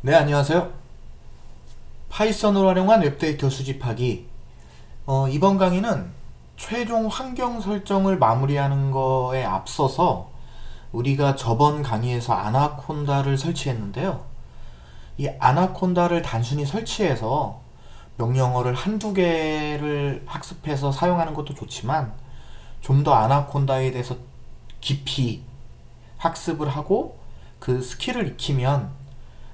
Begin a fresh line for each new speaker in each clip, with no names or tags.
네, 안녕하세요. 파이썬을 활용한 웹데이터 수집하기. 이번 강의는 최종 환경 설정을 마무리하는 거에 앞서서 우리가 저번 강의에서 아나콘다를 설치했는데요. 이 아나콘다를 단순히 설치해서 명령어를 한두 개를 학습해서 사용하는 것도 좋지만 좀 더 아나콘다에 대해서 깊이 학습을 하고 그 스킬을 익히면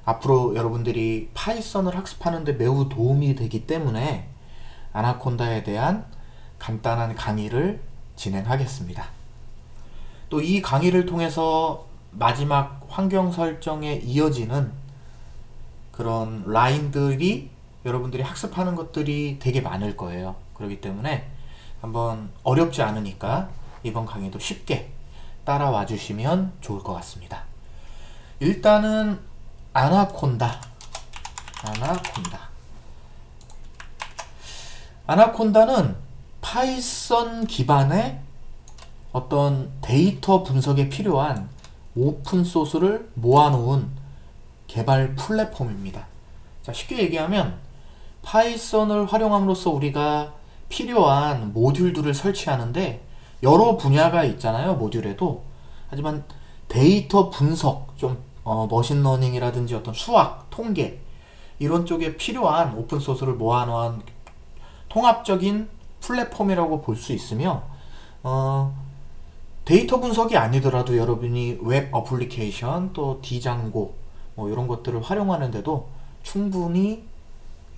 앞으로 여러분들이 파이썬을 학습하는 데 매우 도움이 되기 때문에 아나콘다에 대한 간단한 강의를 진행하겠습니다. 또 이 강의를 통해서 마지막 환경 설정에 이어지는 그런 라인들이 여러분들이 학습하는 것들이 되게 많을 거예요. 그렇기 때문에 한번 어렵지 않으니까 이번 강의도 쉽게 따라와 주시면 좋을 것 같습니다. 일단은 아나콘다. 아나콘다. 아나콘다는 파이썬 기반의 어떤 데이터 분석에 필요한 오픈소스를 모아놓은 개발 플랫폼입니다. 자, 쉽게 얘기하면 파이썬을 활용함으로써 우리가 필요한 모듈들을 설치하는데 여러 분야가 있잖아요, 모듈에도. 하지만 데이터 분석, 좀 머신러닝이라든지 어떤 수학, 통계 이런 쪽에 필요한 오픈소스를 모아놓은 통합적인 플랫폼이라고 볼 수 있으며 데이터 분석이 아니더라도 여러분이 웹 어플리케이션 또 디장고 뭐 이런 것들을 활용하는데도 충분히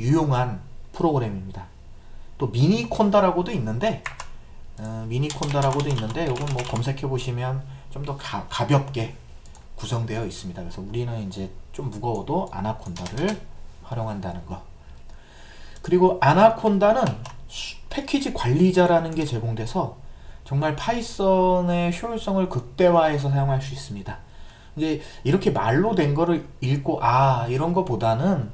유용한 프로그램입니다. 또 미니콘다라고도 있는데 이건 뭐 검색해 보시면 좀 더 가볍게 구성되어 있습니다. 그래서 우리는 이제 좀 무거워도 아나콘다를 활용한다는 거. 그리고 아나콘다는 패키지 관리자라는 게 제공돼서 정말 파이썬의 효율성을 극대화해서 사용할 수 있습니다. 이제 이렇게 말로 된 거를 읽고 이런 거보다는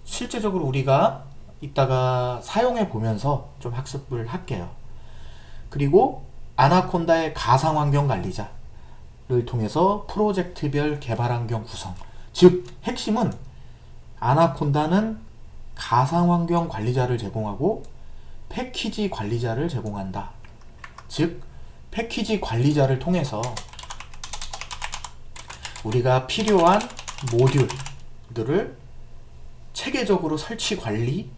실제적으로 우리가 이따가 사용해 보면서 좀 학습을 할게요. 그리고 아나콘다의 가상환경 관리자를 통해서 프로젝트별 개발 환경 구성. 즉 핵심은 아나콘다는 가상환경 관리자를 제공하고 패키지 관리자를 제공한다. 즉 패키지 관리자를 통해서 우리가 필요한 모듈들을 체계적으로 설치 관리,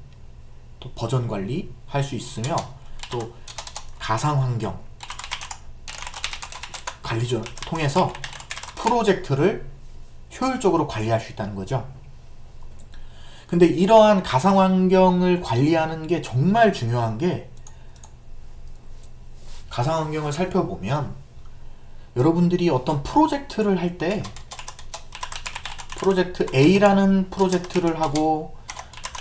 또 버전 관리 할 수 있으며 또 가상환경 관리를 통해서 프로젝트를 효율적으로 관리할 수 있다는 거죠. 근데 이러한 가상환경을 관리하는 게 정말 중요한 게 가상환경을 살펴보면 여러분들이 어떤 프로젝트를 할 때 프로젝트 A라는 프로젝트를 하고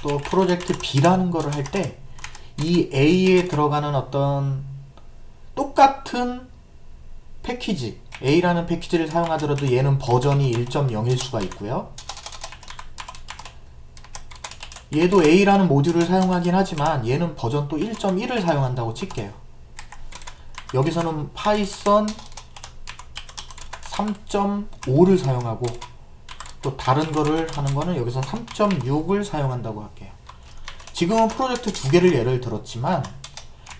또 프로젝트 B라는 거를 할 때 이 A에 들어가는 어떤 똑같은 패키지 A라는 패키지를 사용하더라도 얘는 버전이 1.0일 수가 있고요. 얘도 A라는 모듈을 사용하긴 하지만 얘는 버전 또 1.1을 사용한다고 칠게요. 여기서는 파이썬 3.5를 사용하고 또 다른 거를 하는 거는 여기서 3.6을 사용한다고 할게요. 지금은 프로젝트 두 개를 예를 들었지만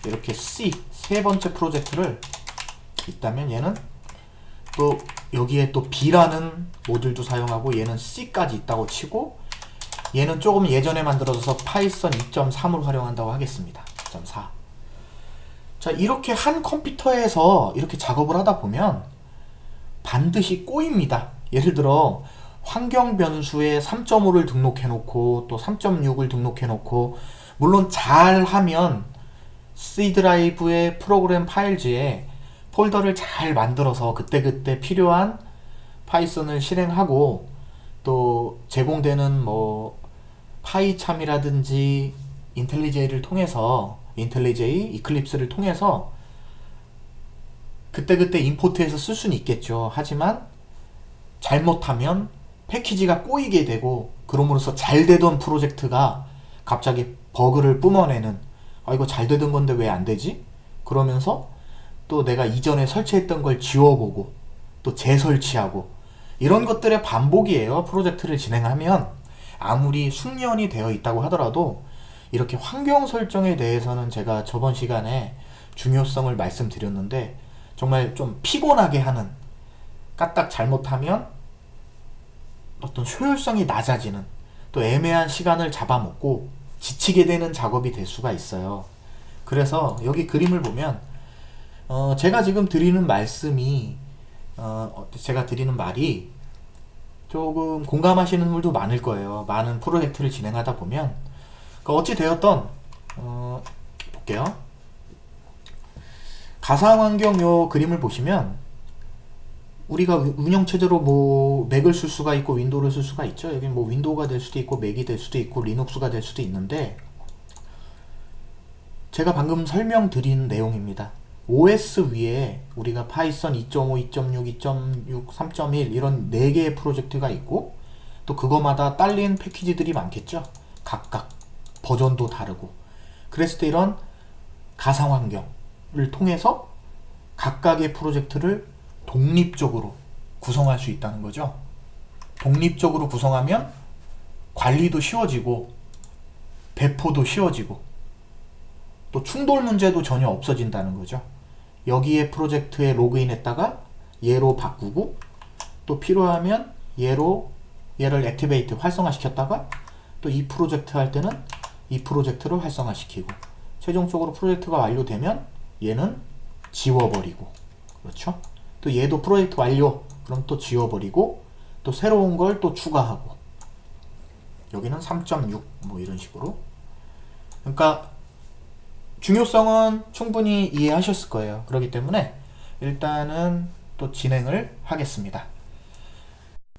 이렇게 C 세 번째 프로젝트를 있다면 얘는 또 여기에 또 B라는 모듈도 사용하고 얘는 C까지 있다고 치고 얘는 조금 예전에 만들어져서 파이썬 2.3을 활용한다고 하겠습니다. 2.4. 자, 이렇게 한 컴퓨터에서 이렇게 작업을 하다 보면 반드시 꼬입니다. 예를 들어 환경 변수에 3.5를 등록해 놓고 또 3.6을 등록해 놓고 물론 잘 하면 C 드라이브의 프로그램 파일즈에 폴더를 잘 만들어서 그때그때 필요한 파이썬을 실행하고 또 제공되는 뭐 파이참이라든지 인텔리제이를 통해서 인텔리제이, 이클립스를 통해서 그때그때 임포트해서 쓸 수는 있겠죠. 하지만 잘못하면 패키지가 꼬이게 되고 그럼으로써 잘 되던 프로젝트가 갑자기 버그를 뿜어내는 이거 잘 되던 건데 왜 안 되지? 그러면서 또 내가 이전에 설치했던 걸 지워보고 또 재설치하고 이런 것들의 반복이에요. 프로젝트를 진행하면 아무리 숙련이 되어 있다고 하더라도 이렇게 환경 설정에 대해서는 제가 저번 시간에 중요성을 말씀드렸는데 정말 좀 피곤하게 하는, 까딱 잘못하면 어떤 효율성이 낮아지는, 또 애매한 시간을 잡아먹고 지치게 되는 작업이 될 수가 있어요. 그래서 여기 그림을 보면 제가 지금 드리는 말씀이 제가 드리는 말이 조금 공감하시는 분도 많을 거예요. 많은 프로젝트를 진행하다 보면 어찌 되었던 볼게요. 가상환경 요 그림을 보시면 우리가 운영체제로 뭐 맥을 쓸 수가 있고 윈도우를 쓸 수가 있죠. 여기 뭐 윈도우가 될 수도 있고 맥이 될 수도 있고 리눅스가 될 수도 있는데 제가 방금 설명드린 내용입니다. OS 위에 우리가 파이썬 2.5, 2.6, 2.6, 3.1 이런 4개의 프로젝트가 있고 또 그거마다 딸린 패키지들이 많겠죠. 각각 버전도 다르고. 그랬을 때 이런 가상환경을 통해서 각각의 프로젝트를 독립적으로 구성할 수 있다는 거죠. 독립적으로 구성하면 관리도 쉬워지고 배포도 쉬워지고 또 충돌 문제도 전혀 없어진다는 거죠. 여기에 프로젝트에 로그인했다가 얘로 바꾸고 또 필요하면 얘를 액티베이트 활성화시켰다가 또 이 프로젝트 할 때는 이 프로젝트를 활성화시키고 최종적으로 프로젝트가 완료되면 얘는 지워버리고, 그렇죠? 또 얘도 프로젝트 완료 그럼 또 지워버리고 또 새로운 걸 또 추가하고, 여기는 3.6 뭐 이런 식으로. 그러니까 중요성은 충분히 이해하셨을 거예요. 그렇기 때문에 일단은 또 진행을 하겠습니다.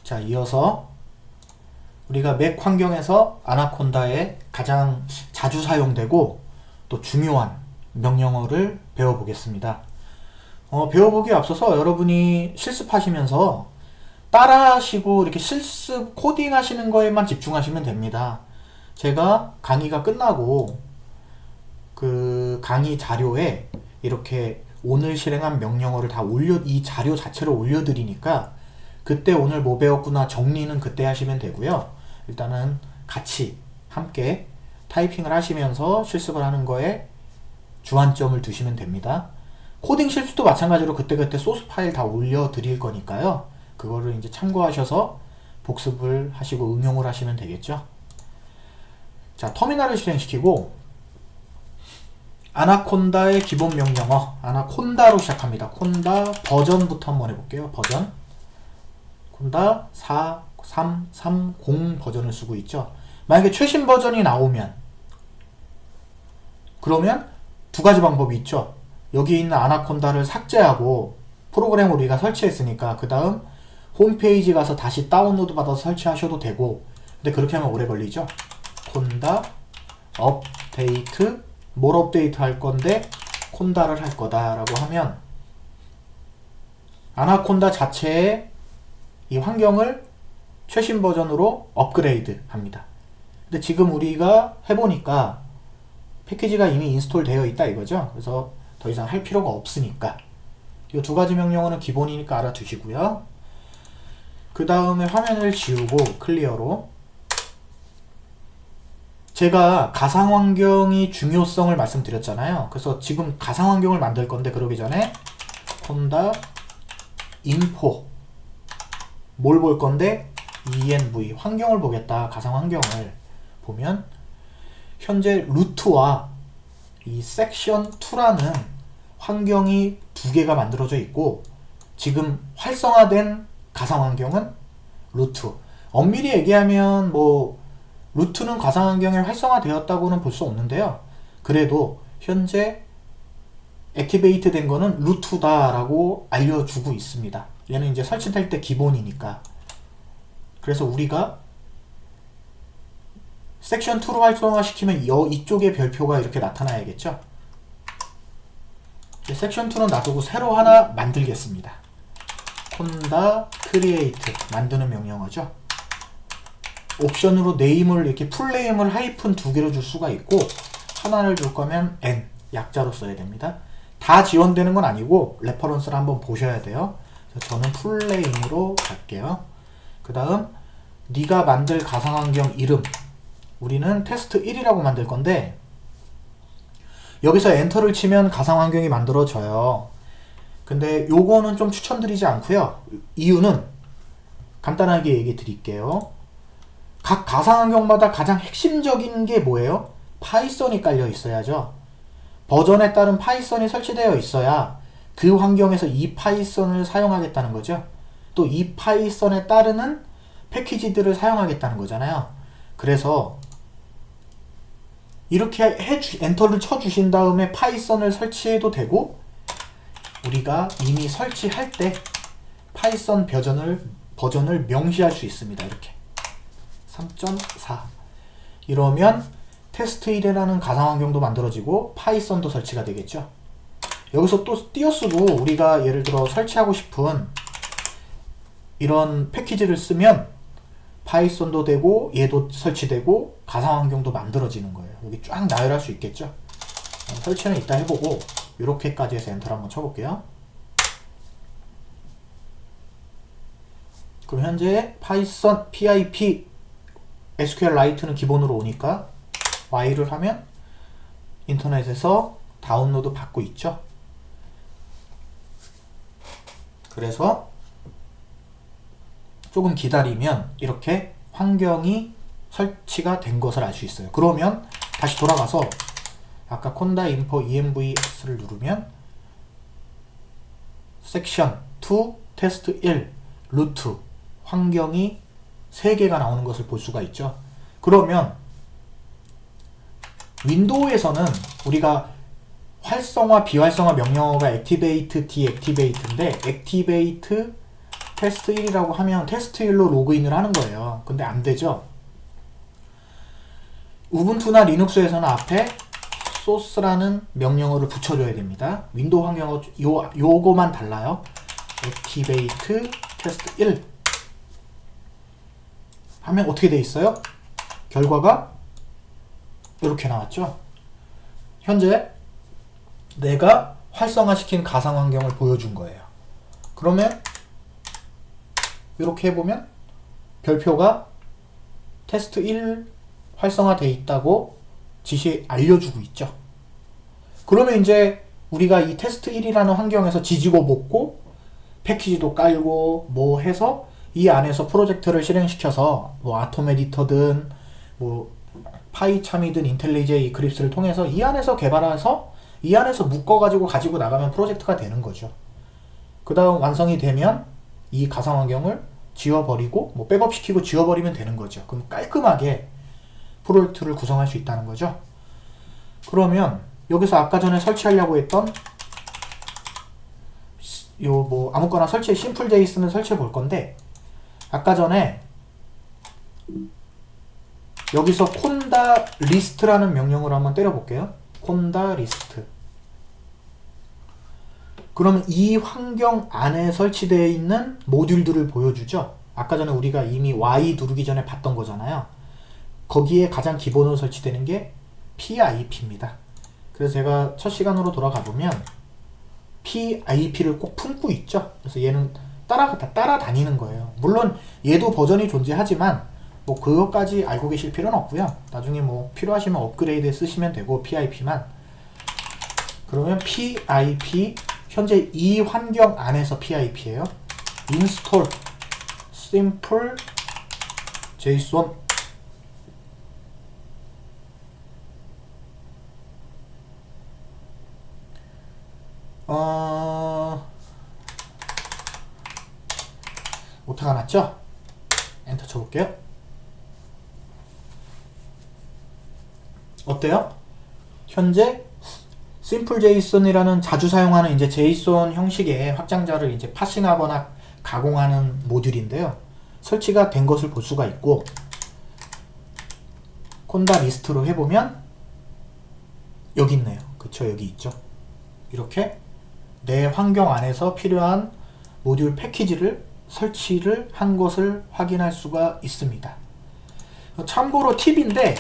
자, 이어서 우리가 맥 환경에서 아나콘다에 가장 자주 사용되고 또 중요한 명령어를 배워보겠습니다. 배워보기에 앞서서 여러분이 실습하시면서 따라하시고 이렇게 실습 코딩 하시는 거에만 집중하시면 됩니다. 제가 강의가 끝나고 그 강의 자료에 이렇게 오늘 실행한 명령어를 다 이 자료 자체를 올려드리니까 그때 오늘 뭐 배웠구나 정리는 그때 하시면 되고요. 일단은 같이 함께 타이핑을 하시면서 실습을 하는 거에 주안점을 두시면 됩니다. 코딩 실습도 마찬가지로 그때그때 소스 파일 다 올려드릴 거니까요. 그거를 이제 참고하셔서 복습을 하시고 응용을 하시면 되겠죠. 자, 터미널을 실행시키고 아나콘다의 기본 명령어 아나콘다로 시작합니다. 콘다 버전부터 한번 해볼게요. 버전 콘다 4330 버전을 쓰고 있죠. 만약에 최신 버전이 나오면 그러면 두 가지 방법이 있죠. 여기 있는 아나콘다를 삭제하고 프로그램을 우리가 설치했으니까 그 다음 홈페이지 가서 다시 다운로드 받아서 설치하셔도 되고, 근데 그렇게 하면 오래 걸리죠. 콘다 업데이트 뭘 업데이트 할 건데 콘다를 할 거다 라고 하면 아나콘다 자체의 이 환경을 최신 버전으로 업그레이드 합니다. 근데 지금 우리가 해보니까 패키지가 이미 인스톨 되어 있다 이거죠. 그래서 더 이상 할 필요가 없으니까 이 두 가지 명령어는 기본이니까 알아두시고요. 그 다음에 화면을 지우고 클리어로, 제가 가상환경이 중요성을 말씀드렸잖아요. 그래서 지금 가상환경을 만들 건데 그러기 전에 콘다 인포 뭘 볼 건데 env 환경을 보겠다. 가상환경을 보면 현재 루트와 이 섹션 2라는 환경이 두 개가 만들어져 있고 지금 활성화된 가상환경은 루트. 엄밀히 얘기하면 뭐 루트는 가상환경에 활성화되었다고는 볼 수 없는데요. 그래도 현재 액티베이트 된 거는 루트다라고 알려주고 있습니다. 얘는 이제 설치될 때 기본이니까. 그래서 우리가 섹션 2로 활성화시키면 이쪽에 별표가 이렇게 나타나야겠죠. 섹션 2는 놔두고 새로 하나 만들겠습니다. 콘다 크리에이트 만드는 명령어죠. 옵션으로 네임을 이렇게 풀네임을 하이픈 두 개로 줄 수가 있고 하나를 줄 거면 n 약자로 써야 됩니다. 다 지원되는 건 아니고 레퍼런스를 한번 보셔야 돼요. 저는 풀네임으로 갈게요. 그 다음 네가 만들 가상환경 이름, 우리는 테스트 1이라고 만들 건데 여기서 엔터를 치면 가상환경이 만들어져요. 근데 요거는 좀 추천드리지 않고요. 이유는 간단하게 얘기 드릴게요. 각 가상환경마다 가장 핵심적인 게 뭐예요? 파이썬이 깔려 있어야죠. 버전에 따른 파이썬이 설치되어 있어야 그 환경에서 이 파이썬을 사용하겠다는 거죠. 또 이 파이썬에 따르는 패키지들을 사용하겠다는 거잖아요. 그래서 이렇게 엔터를 쳐주신 다음에 파이썬을 설치해도 되고, 우리가 이미 설치할 때 파이썬 버전을 명시할 수 있습니다. 이렇게 3.4 이러면 테스트 1이라는 가상환경도 만들어지고 파이썬도 설치가 되겠죠. 여기서 또 띄어쓰고 우리가 예를 들어 설치하고 싶은 이런 패키지를 쓰면 파이썬도 되고 얘도 설치되고 가상환경도 만들어지는 거예요. 여기 쫙 나열할 수 있겠죠. 설치는 이따 해보고 이렇게까지 해서 엔터를 한번 쳐볼게요. 그럼 현재 파이썬 pip SQLite는 기본으로 오니까 Y를 하면 인터넷에서 다운로드 받고 있죠. 그래서 조금 기다리면 이렇게 환경이 설치가 된 것을 알 수 있어요. 그러면 다시 돌아가서 아까 conda info envs를 누르면 섹션 2 테스트 1 루트 환경이 3개가 나오는 것을 볼 수가 있죠. 그러면 윈도우에서는 우리가 활성화, 비활성화 명령어가 activate, deactivate인데 activate 테스트 1이라고 하면 테스트 1로 로그인을 하는 거예요. 근데 안 되죠. 우분투나 리눅스에서는 앞에 소스라는 명령어를 붙여줘야 됩니다. 윈도우 환경어 요거만 달라요. activate 테스트 1 하면 어떻게 돼 있어요? 결과가 이렇게 나왔죠. 현재 내가 활성화시킨 가상환경을 보여준 거예요. 그러면 이렇게 해보면 별표가 테스트 1 활성화되어 있다고 알려주고 있죠. 그러면 이제 우리가 이 테스트 1이라는 환경에서 지지고 볶고 패키지도 깔고 뭐 해서 이 안에서 프로젝트를 실행시켜서 뭐 아톰 에디터든 뭐 파이참이든 인텔리제 이클립스를 통해서 이 안에서 개발해서 이 안에서 묶어가지고 가지고 나가면 프로젝트가 되는 거죠. 그 다음 완성이 되면 이 가상환경을 지워버리고 뭐 백업시키고 지워버리면 되는 거죠. 그럼 깔끔하게 프로젝트를 구성할 수 있다는 거죠. 그러면 여기서 아까 전에 설치하려고 했던 요 뭐 아무거나 심플 제이슨을 설치해 볼 건데, 아까 전에 여기서 conda list라는 명령으로 한번 때려 볼게요. conda list. 그러면 이 환경 안에 설치되어 있는 모듈들을 보여주죠. 아까 전에 우리가 이미 Y 누르기 전에 봤던 거잖아요. 거기에 가장 기본으로 설치되는 게 PIP입니다. 그래서 제가 첫 시간으로 돌아가 보면 PIP를 꼭 품고 있죠. 그래서 얘는 따라다니는 거예요. 물론 얘도 버전이 존재하지만 뭐 그것까지 알고 계실 필요는 없고요. 나중에 뭐 필요하시면 업그레이드 쓰시면 되고 PIP만. 그러면 PIP 현재 이 환경 안에서 PIP예요. install simple json 오타가 났죠? 엔터 쳐볼게요. 어때요? 현재 심플 제이슨이라는 자주 사용하는 이제 제이슨 형식의 확장자를 이제 파싱하거나 가공하는 모듈인데요. 설치가 된 것을 볼 수가 있고, conda 리스트로 해보면 여기 있네요. 그쵸? 여기 있죠. 이렇게 내 환경 안에서 필요한 모듈 패키지를 설치를 한 것을 확인할 수가 있습니다. 참고로 팁인데,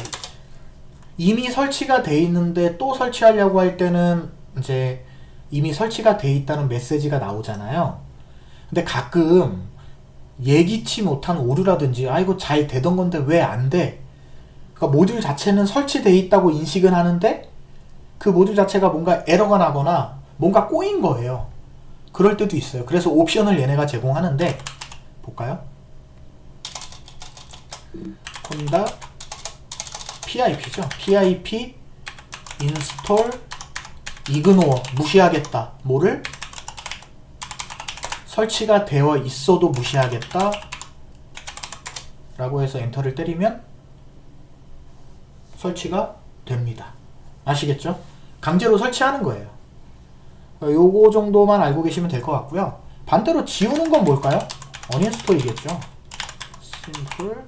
이미 설치가 돼 있는데 또 설치하려고 할 때는 이제 이미 설치가 돼 있다는 메시지가 나오잖아요. 근데 가끔 예기치 못한 오류라든지 아 이거 잘 되던 건데 왜 안 돼? 그러니까 모듈 자체는 설치되어 있다고 인식은 하는데 그 모듈 자체가 뭔가 에러가 나거나 뭔가 꼬인 거예요. 그럴 때도 있어요. 그래서 옵션을 얘네가 제공하는데 볼까요? 콘다 PIP죠. PIP 인스톨 이그노어 무시하겠다. 뭐를? 설치가 되어 있어도 무시하겠다 라고 해서 엔터를 때리면 설치가 됩니다. 아시겠죠? 강제로 설치하는 거예요. 요거 정도만 알고 계시면 될 것 같고요. 반대로 지우는 건 뭘까요? 어니언스토어이겠죠. 심플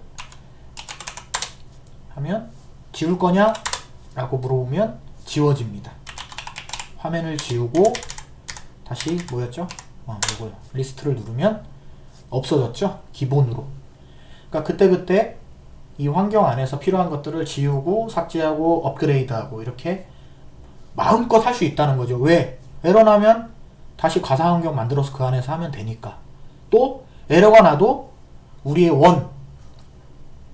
하면 지울 거냐? 라고 물어보면 지워집니다. 화면을 지우고 다시 뭐였죠? 요거요. 리스트를 누르면 없어졌죠? 기본으로. 그러니까 그때그때 이 환경 안에서 필요한 것들을 지우고 삭제하고 업그레이드하고 이렇게 마음껏 할 수 있다는 거죠. 왜? 에러 나면 다시 가상 환경 만들어서 그 안에서 하면 되니까. 또 에러가 나도 우리의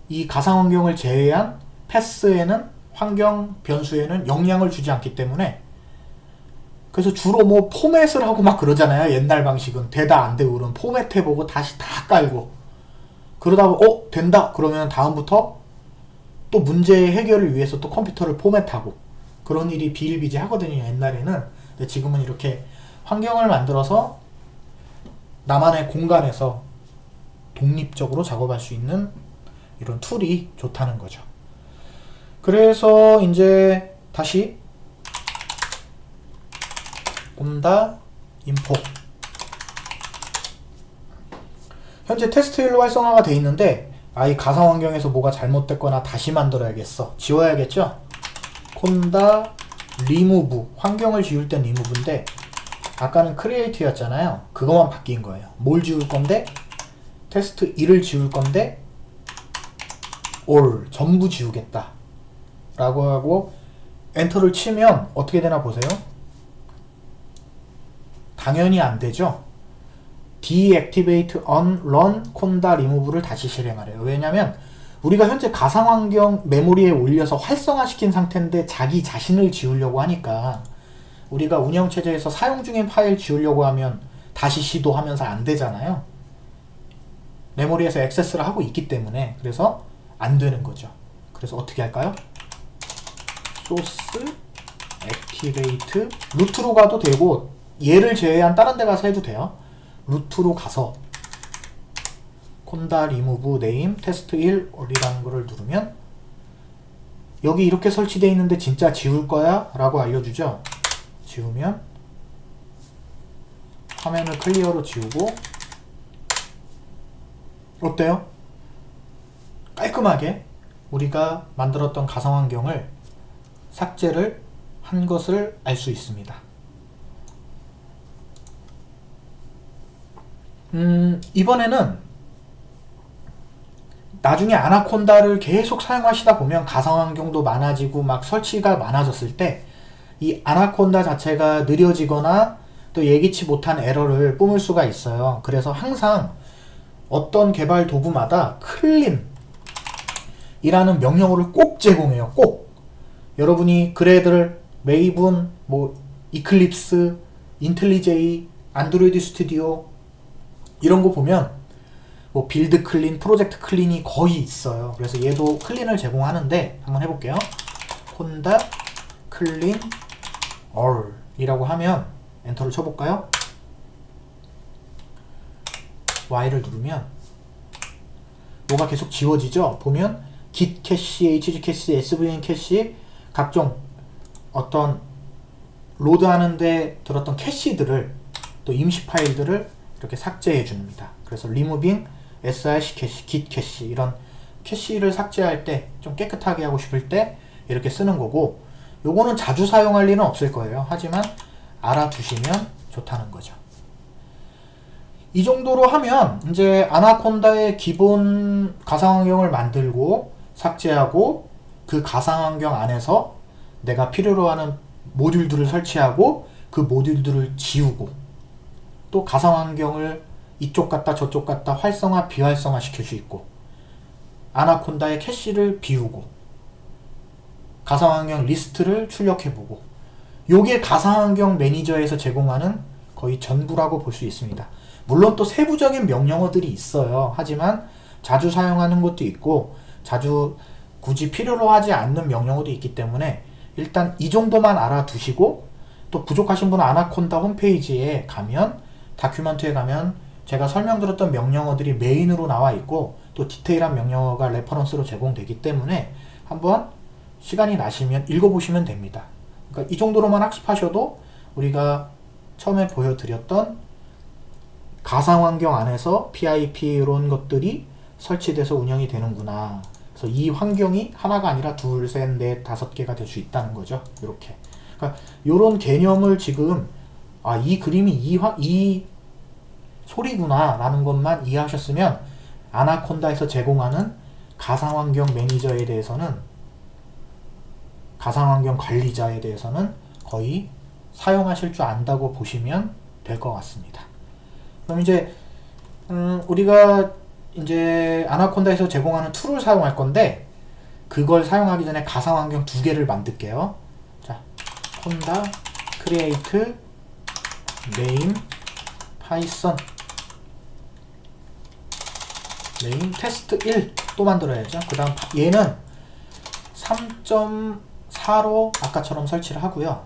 이 가상 환경을 제외한 패스에는 환경 변수에는 영향을 주지 않기 때문에 그래서 주로 뭐 포맷을 하고 막 그러잖아요. 옛날 방식은 되다 안 되고 그러면 포맷 해보고 다시 다 깔고 그러다 된다 그러면 다음부터 또 문제 해결을 위해서 또 컴퓨터를 포맷하고 그런 일이 비일비재하거든요. 옛날에는. 근데 지금은 이렇게 환경을 만들어서 나만의 공간에서 독립적으로 작업할 수 있는 이런 툴이 좋다는 거죠. 그래서 이제 다시 온다 인포 현재 테스트 1로 활성화가 되어 있는데 이 가상 환경에서 뭐가 잘못됐거나 다시 만들어야겠어. 지워야겠죠? 콘다 리무브 환경을 지울 땐 리무브인데 아까는 크리에이트였잖아요. 그것만 바뀐 거예요. 뭘 지울 건데 테스트 1을 지울 건데 all 전부 지우겠다 라고 하고 엔터를 치면 어떻게 되나 보세요. 당연히 안 되죠. deactivate on run conda remove를 다시 실행하래요. 왜냐면 우리가 현재 가상환경 메모리에 올려서 활성화시킨 상태인데 자기 자신을 지우려고 하니까 우리가 운영체제에서 사용 중인 파일 지우려고 하면 다시 시도하면서 안 되잖아요. 메모리에서 액세스를 하고 있기 때문에 그래서 안 되는 거죠. 그래서 어떻게 할까요? source activate 루트로 가도 되고 얘를 제외한 다른 데 가서 해도 돼요. 루트로 가서 콘다 리무브 네임 테스트 1 이라는 거를 누르면 여기 이렇게 설치되어 있는데 진짜 지울 거야? 라고 알려주죠. 지우면 화면을 클리어로 지우고 어때요? 깔끔하게 우리가 만들었던 가상환경을 삭제를 한 것을 알 수 있습니다. 이번에는 나중에 아나콘다를 계속 사용하시다 보면 가상환경도 많아지고 막 설치가 많아졌을 때 이 아나콘다 자체가 느려지거나 또 예기치 못한 에러를 뿜을 수가 있어요. 그래서 항상 어떤 개발 도구마다 클린 이라는 명령어를 꼭 제공해요. 꼭. 여러분이 그래들, 메이븐, 뭐 이클립스, 인텔리제이, 안드로이드 스튜디오 이런 거 보면 뭐 빌드 클린, 프로젝트 클린이 거의 있어요. 그래서 얘도 클린을 제공하는데 한번 해볼게요. 콘다 클린 all 이라고 하면 엔터를 쳐볼까요? Y를 누르면 뭐가 계속 지워지죠? 보면 git 캐시, hg 캐시, svn 캐시 각종 어떤 로드하는데 들었던 캐시들을 또 임시 파일들을 이렇게 삭제해 줍니다. 그래서 removing src 캐시, git 캐시 이런 캐시를 삭제할 때 좀 깨끗하게 하고 싶을 때 이렇게 쓰는 거고 요거는 자주 사용할 일은 없을 거예요. 하지만 알아두시면 좋다는 거죠. 이 정도로 하면 이제 아나콘다의 기본 가상환경을 만들고 삭제하고 그 가상환경 안에서 내가 필요로 하는 모듈들을 설치하고 그 모듈들을 지우고 또 가상환경을 이쪽 갔다 저쪽 갔다 활성화 비활성화 시킬 수 있고, 아나콘다의 캐시를 비우고, 가상환경 리스트를 출력해보고, 요게 가상환경 매니저에서 제공하는 거의 전부라고 볼 수 있습니다. 물론 또 세부적인 명령어들이 있어요. 하지만 자주 사용하는 것도 있고 자주 굳이 필요로 하지 않는 명령어도 있기 때문에 일단 이 정도만 알아두시고, 또 부족하신 분은 아나콘다 홈페이지에 가면, 다큐멘트에 가면 제가 설명드렸던 명령어들이 메인으로 나와 있고 또 디테일한 명령어가 레퍼런스로 제공되기 때문에 한번 시간이 나시면 읽어보시면 됩니다. 그러니까 이 정도로만 학습하셔도 우리가 처음에 보여드렸던 가상환경 안에서 PIP 이런 것들이 설치돼서 운영이 되는구나. 그래서 이 환경이 하나가 아니라 둘, 셋, 넷, 다섯 개가 될 수 있다는 거죠. 이렇게. 그러니까 이런 개념을 지금 이 그림이 이 소리구나 라는 것만 이해하셨으면 아나콘다에서 제공하는 가상환경 매니저에 대해서는, 가상환경 관리자에 대해서는 거의 사용하실 줄 안다고 보시면 될 것 같습니다. 그럼 이제 우리가 이제 아나콘다에서 제공하는 툴을 사용할 건데, 그걸 사용하기 전에 가상환경 두 개를 만들게요. 자, 콘다 create name python name test 1 또 만들어야죠. 그 다음 얘는 3.4로 아까처럼 설치를 하고요.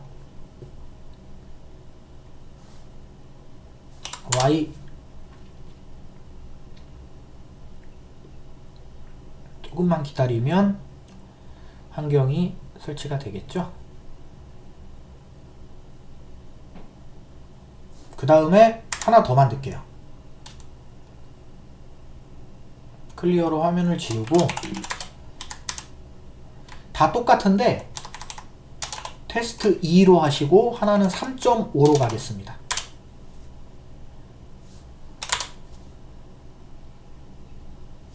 y 조금만 기다리면 환경이 설치가 되겠죠. 그 다음에 하나 더 만들게요. 클리어로 화면을 지우고, 다 똑같은데 테스트 2로 하시고 하나는 3.5로 가겠습니다.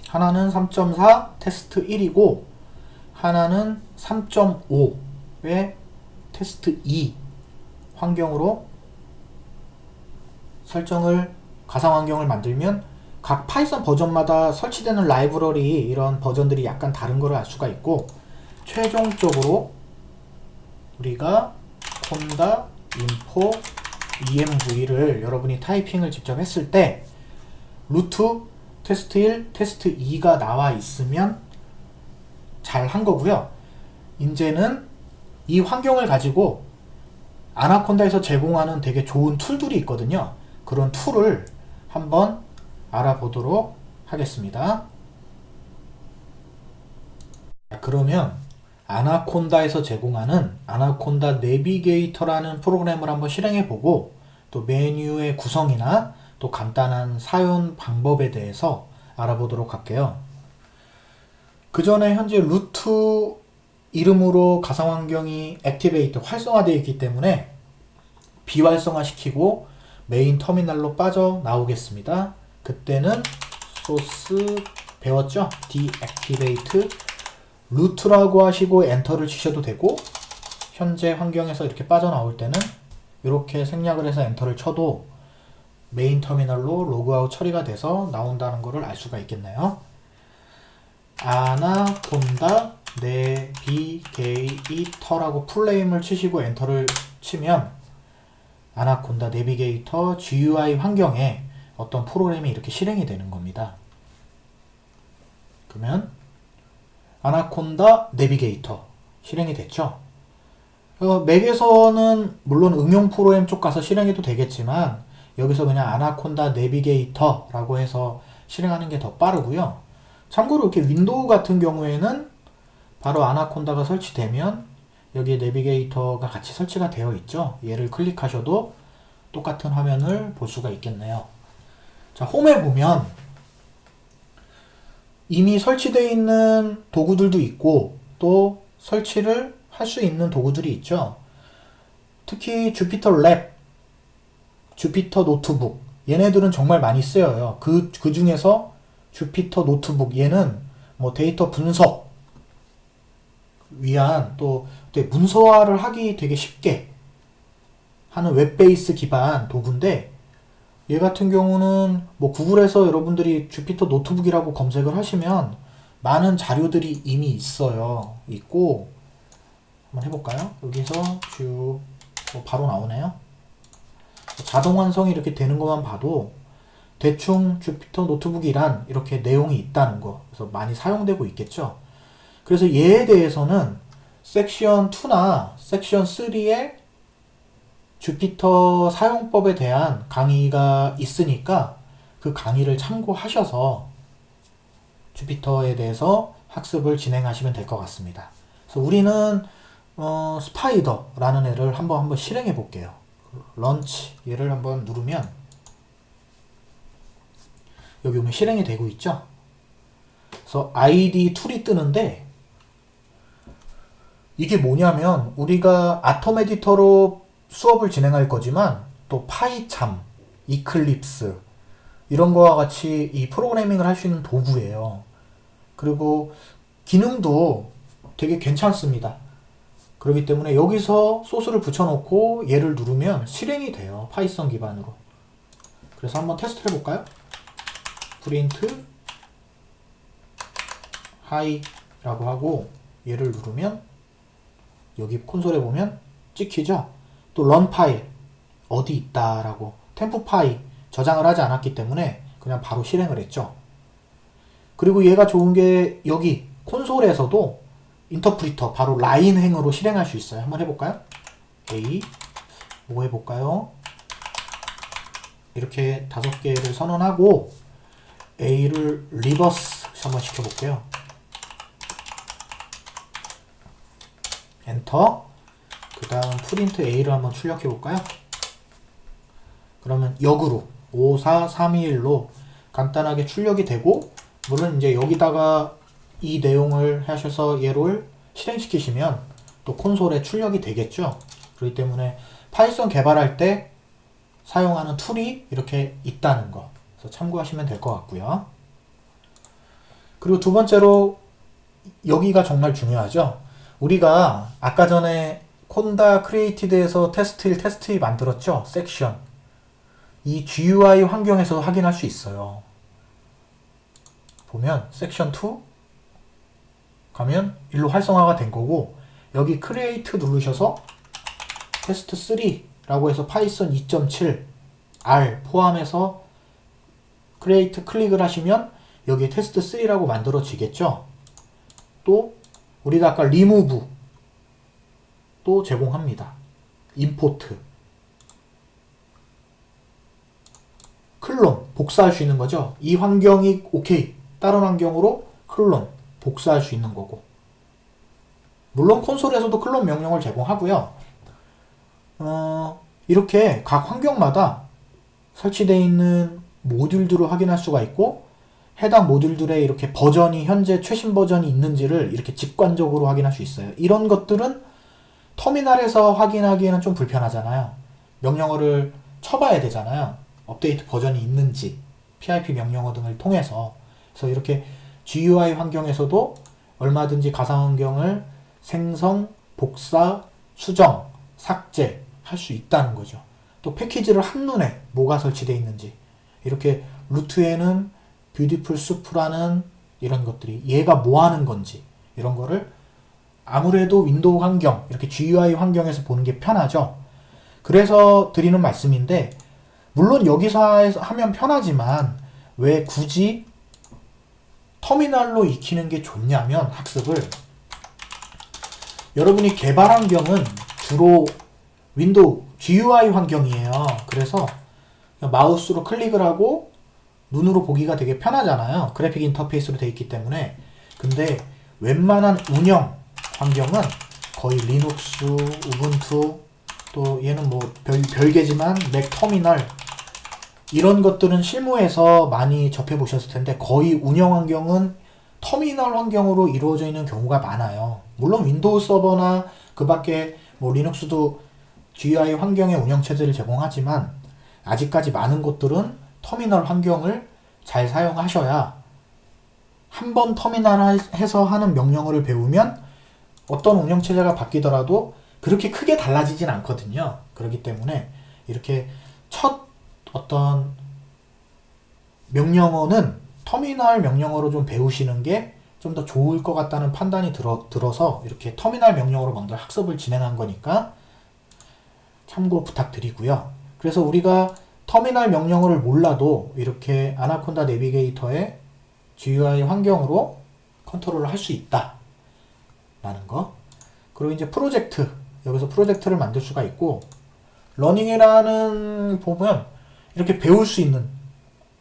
하나는 3.4 테스트 1이고 하나는 3.5의 테스트 2 환경으로 설정을, 가상 환경을 만들면 각 파이썬 버전마다 설치되는 라이브러리 이런 버전들이 약간 다른 거를 알 수가 있고, 최종적으로 우리가 콘다 info env를 여러분이 타이핑을 직접 했을 때 루트 테스트 1, 테스트 2가 나와 있으면 잘 한 거고요. 이제는 이 환경을 가지고 아나콘다에서 제공하는 되게 좋은 툴들이 있거든요. 그런 툴을 한번 알아보도록 하겠습니다. 그러면 아나콘다에서 제공하는 아나콘다 내비게이터라는 프로그램을 한번 실행해보고, 또 메뉴의 구성이나 또 간단한 사용 방법에 대해서 알아보도록 할게요. 그 전에 현재 루트 이름으로 가상환경이 액티베이트 활성화되어 있기 때문에 비활성화 시키고 메인 터미널로 빠져나오겠습니다. 그때는 소스 배웠죠? deactivate 루트라고 하시고 엔터를 치셔도 되고, 현재 환경에서 이렇게 빠져나올 때는 이렇게 생략을 해서 엔터를 쳐도 메인 터미널로 로그아웃 처리가 돼서 나온다는 것을 알 수가 있겠네요. 아나콘다 내비게이터라고 풀네임을 치시고 엔터를 치면 아나콘다 내비게이터 GUI 환경에 어떤 프로그램이 이렇게 실행이 되는 겁니다. 그러면 아나콘다 내비게이터 실행이 됐죠. 맥에서는 물론 응용 프로그램 쪽 가서 실행해도 되겠지만 여기서 그냥 아나콘다 내비게이터라고 해서 실행하는 게 더 빠르고요. 참고로 이렇게 윈도우 같은 경우에는 바로 아나콘다가 설치되면 여기에 내비게이터가 같이 설치가 되어 있죠. 얘를 클릭하셔도 똑같은 화면을 볼 수가 있겠네요. 자, 홈에 보면 이미 설치되어 있는 도구들도 있고 또 설치를 할 수 있는 도구들이 있죠. 특히 주피터 랩, 주피터 노트북, 얘네들은 정말 많이 쓰여요. 그 중에서 주피터 노트북, 얘는 뭐 데이터 분석 위한 또 문서화를 하기 되게 쉽게 하는 웹 베이스 기반 도구인데, 얘 같은 경우는 뭐 구글에서 여러분들이 주피터 노트북이라고 검색을 하시면 많은 자료들이 이미 있고 한번 해볼까요? 여기서 쭉 바로 나오네요. 자동 완성이 이렇게 되는 것만 봐도 대충 주피터 노트북이란 이렇게 내용이 있다는 거, 그래서 많이 사용되고 있겠죠. 그래서 얘에 대해서는 섹션 2나 섹션 3에 주피터 사용법에 대한 강의가 있으니까 그 강의를 참고하셔서 주피터에 대해서 학습을 진행하시면 될 것 같습니다. 그래서 우리는 스파이더라는 애를 한번 실행해 볼게요. 런치 얘를 한번 누르면 여기 오면 실행이 되고 있죠. 그래서 ID 툴이 뜨는데 이게 뭐냐면 우리가 아톰 에디터로 수업을 진행할 거지만 또 파이참, 이클립스 이런 거와 같이 이 프로그래밍을 할 수 있는 도구예요. 그리고 기능도 되게 괜찮습니다. 그렇기 때문에 여기서 소스를 붙여놓고 얘를 누르면 실행이 돼요. 파이썬 기반으로. 그래서 한번 테스트 해볼까요? 프린트 하이라고 하고 얘를 누르면 여기 콘솔에 보면 찍히죠? 또 런 파일 어디 있다라고 템프 파일 저장을 하지 않았기 때문에 그냥 바로 실행을 했죠. 그리고 얘가 좋은 게 여기 콘솔에서도 인터프리터 바로 라인 행으로 실행할 수 있어요. 한번 해볼까요? A 뭐 해볼까요? 이렇게 5개를 선언하고 A를 리버스 한번 시켜볼게요. 엔터. 그 다음 프린트 A를 한번 출력해볼까요? 그러면 역으로 5, 4, 3, 2, 1로 간단하게 출력이 되고, 물론 이제 여기다가 이 내용을 하셔서 얘를 실행시키시면 또 콘솔에 출력이 되겠죠. 그렇기 때문에 파이썬 개발할 때 사용하는 툴이 이렇게 있다는 거, 그래서 참고하시면 될 것 같고요. 그리고 두 번째로 여기가 정말 중요하죠. 우리가 아까 전에 콘다 크리에이티드에서 테스트 1, 테스트 2 만들었죠. 섹션. 이 GUI 환경에서 확인할 수 있어요. 보면 섹션 2 가면 일로 활성화가 된 거고, 여기 크리에이트 누르셔서 테스트 3라고 해서 파이썬 2.7 R 포함해서 크리에이트 클릭을 하시면 여기 테스트 3라고 만들어지겠죠. 또 우리가 아까 리무브 또 제공합니다. 임포트, 클론, 복사할 수 있는 거죠. 이 환경이 오케이, 다른 환경으로 클론, 복사할 수 있는 거고. 물론 콘솔에서도 클론 명령을 제공하고요. 이렇게 각 환경마다 설치되어 있는 모듈들을 확인할 수가 있고, 해당 모듈들의 이렇게 버전이 현재 최신 버전이 있는지를 이렇게 직관적으로 확인할 수 있어요. 이런 것들은 터미널에서 확인하기에는 좀 불편하잖아요. 명령어를 쳐봐야 되잖아요. 업데이트 버전이 있는지, PIP 명령어 등을 통해서. 그래서 이렇게 GUI 환경에서도 얼마든지 가상 환경을 생성, 복사, 수정, 삭제 할 수 있다는 거죠. 또 패키지를 한눈에 뭐가 설치되어 있는지, 이렇게 루트에는 뷰티풀 수프라는 이런 것들이 얘가 뭐 하는 건지, 이런 거를 아무래도 윈도우 환경, 이렇게 GUI 환경에서 보는 게 편하죠. 그래서 드리는 말씀인데, 물론 여기서 하면 편하지만 왜 굳이 터미널로 익히는 게 좋냐면, 학습을 여러분이 개발 환경은 주로 윈도우 GUI 환경이에요. 그래서 마우스로 클릭을 하고 눈으로 보기가 되게 편하잖아요. 그래픽 인터페이스로 되어 있기 때문에. 근데 웬만한 운영 환경은 거의 리눅스, 우분투, 또 얘는 뭐 별개지만 맥 터미널, 이런 것들은 실무에서 많이 접해 보셨을 텐데 거의 운영 환경은 터미널 환경으로 이루어져 있는 경우가 많아요. 물론 윈도우 서버나 그 밖에 뭐 리눅스도 GUI 환경의 운영체제를 제공하지만 아직까지 많은 곳들은 터미널 환경을 잘 사용하셔야, 한번 터미널에서 하는 명령어를 배우면 어떤 운영체제가 바뀌더라도 그렇게 크게 달라지진 않거든요. 그렇기 때문에 이렇게 첫 어떤 명령어는 터미널 명령어로 좀 배우시는 게 좀 더 좋을 것 같다는 판단이 들어서 이렇게 터미널 명령어로 먼저 학습을 진행한 거니까 참고 부탁드리고요. 그래서 우리가 터미널 명령어를 몰라도 이렇게 아나콘다 내비게이터의 GUI 환경으로 컨트롤을 할 수 있다 라는 거. 그리고 이제 프로젝트, 여기서 프로젝트를 만들 수가 있고, 러닝이라는 보면 이렇게 배울 수 있는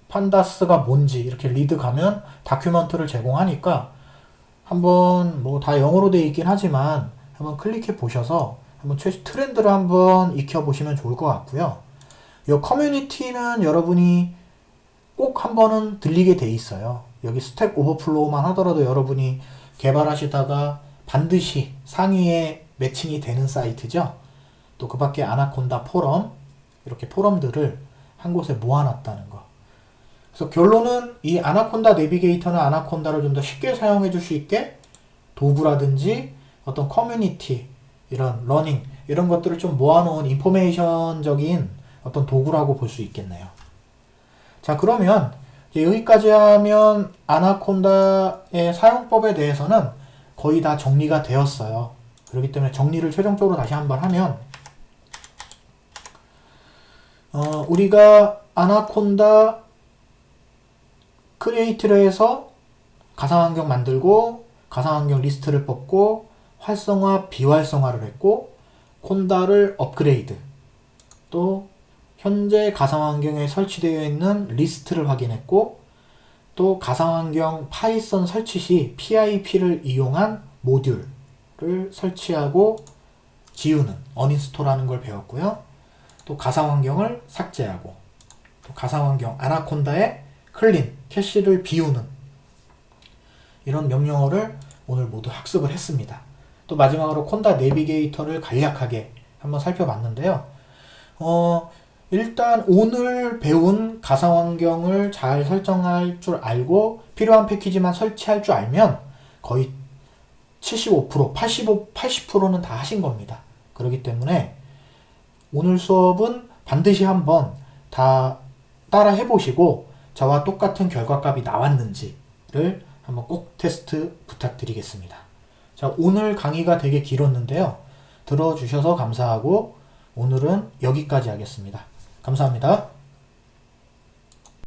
판다스가 뭔지 이렇게 리드 가면 다큐멘트를 제공하니까 한번 뭐 다 영어로 되어 있긴 하지만 한번 클릭해 보셔서 한번 최신 트렌드를 한번 익혀 보시면 좋을 것 같고요. 이 커뮤니티는 여러분이 꼭 한번은 들리게 돼 있어요. 여기 스택 오버플로우만 하더라도 여러분이 개발하시다가 반드시 상위에 매칭이 되는 사이트죠. 또 그 밖에 아나콘다 포럼, 이렇게 포럼들을 한 곳에 모아놨다는 거. 그래서 결론은 이 아나콘다 내비게이터는 아나콘다를 좀 더 쉽게 사용해 줄 수 있게 도구라든지 어떤 커뮤니티, 이런 러닝, 이런 것들을 좀 모아놓은 인포메이션적인 어떤 도구라고 볼 수 있겠네요. 자, 그러면 이제 여기까지 하면 아나콘다의 사용법에 대해서는 거의 다 정리가 되었어요. 그렇기 때문에 정리를 최종적으로 다시 한번 하면 우리가 아나콘다 크리에이트를 해서 가상환경 만들고 가상환경 리스트를 뽑고 활성화, 비활성화를 했고 콘다를 업그레이드, 또 현재 가상환경에 설치되어 있는 리스트를 확인했고 또 가상환경 파이썬 설치 시 PIP를 이용한 모듈을 설치하고 지우는 어닌스톨하는 걸 배웠고요. 또 가상환경을 삭제하고 또 가상환경 아나콘다의 클린, 캐시를 비우는 이런 명령어를 오늘 모두 학습을 했습니다. 또 마지막으로 콘다 내비게이터를 간략하게 한번 살펴봤는데요. 일단 오늘 배운 가상환경을 잘 설정할 줄 알고 필요한 패키지만 설치할 줄 알면 거의 75%, 80%는 다 하신 겁니다. 그렇기 때문에 오늘 수업은 반드시 한번 다 따라 해보시고 저와 똑같은 결과값이 나왔는지를 한번 꼭 테스트 부탁드리겠습니다. 자, 오늘 강의가 되게 길었는데요. 들어주셔서 감사하고 오늘은 여기까지 하겠습니다. 감사합니다.